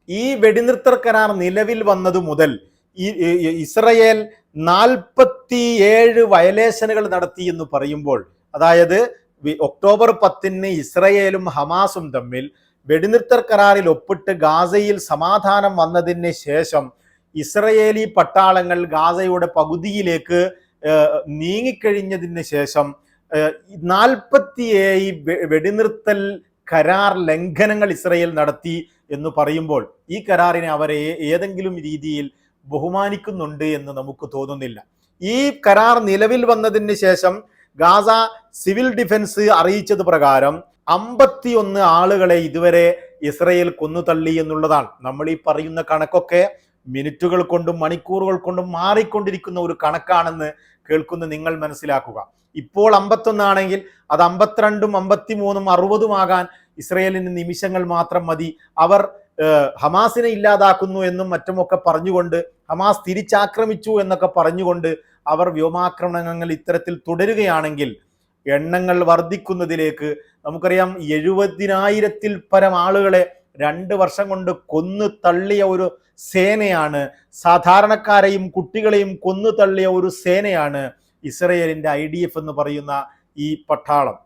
ഈ വെടിനിർത്തൽ കരാർ നിലവിൽ വന്നതു മുതൽ ഇസ്രയേൽ 47 വയലേഷനുകൾ നടത്തി എന്ന് പറയുമ്പോൾ, അതായത് ഒക്ടോബർ 10 ഇസ്രയേലും ഹമാസും തമ്മിൽ വെടിനിർത്തൽ കരാറിൽ ഒപ്പിട്ട് ഗാസയിൽ സമാധാനം വന്നതിന് ശേഷം ഇസ്രയേലി പട്ടാളങ്ങൾ ഗാസയുടെ പകുതിയിലേക്ക് നീങ്ങിക്കഴിഞ്ഞതിന് ശേഷം 47 വെടിനിർത്തൽ കരാർ ലംഘനങ്ങൾ ഇസ്രയേൽ നടത്തി എന്ന് പറയുമ്പോൾ ഈ കരാറിനെ അവരെ ഏതെങ്കിലും രീതിയിൽ ബഹുമാനിക്കുന്നുണ്ട് എന്ന് നമുക്ക് തോന്നുന്നില്ല. ഈ കരാർ നിലവിൽ വന്നതിന് ശേഷം ഗാസ സിവിൽ ഡിഫൻസ് അറിയിച്ചത് പ്രകാരം 51 ആളുകളെ ഇതുവരെ ഇസ്രയേൽ കൊന്നുതള്ളി എന്നുള്ളതാണ്. നമ്മൾ ഈ പറയുന്ന കണക്കൊക്കെ മിനിറ്റുകൾ കൊണ്ടും മണിക്കൂറുകൾ കൊണ്ടും മാറിക്കൊണ്ടിരിക്കുന്ന ഒരു കണക്കാണെന്ന് കേൾക്കുന്ന നിങ്ങൾ മനസ്സിലാക്കുക. ഇപ്പോൾ 51 ആണെങ്കിൽ അത് 52ഉം 53ഉം 60ഉം ആകാൻ ഇസ്രയേലിന് നിമിഷങ്ങൾ മാത്രം മതി. അവർ ഹമാസിനെ ഇല്ലാതാക്കുന്നു എന്നും മറ്റുമൊക്കെ പറഞ്ഞുകൊണ്ട്, ഹമാസ് തിരിച്ചാക്രമിച്ചു എന്നൊക്കെ പറഞ്ഞുകൊണ്ട് അവർ വ്യോമാക്രമണങ്ങൾ ഇത്തരത്തിൽ തുടരുകയാണെങ്കിൽ എണ്ണങ്ങൾ വർദ്ധിക്കുന്നതിലേക്ക്, നമുക്കറിയാം 70,000-ൽ പരം ആളുകളെ 2 വർഷം കൊണ്ട് കൊന്നു തള്ളിയ ഒരു സേനയാണ്, സാധാരണക്കാരെയും കുട്ടികളെയും കൊന്നു തള്ളിയ ഒരു സേനയാണ് ഇസ്രയേലിന്റെ IDF എന്ന് പറയുന്ന ഈ പട്ടാളം.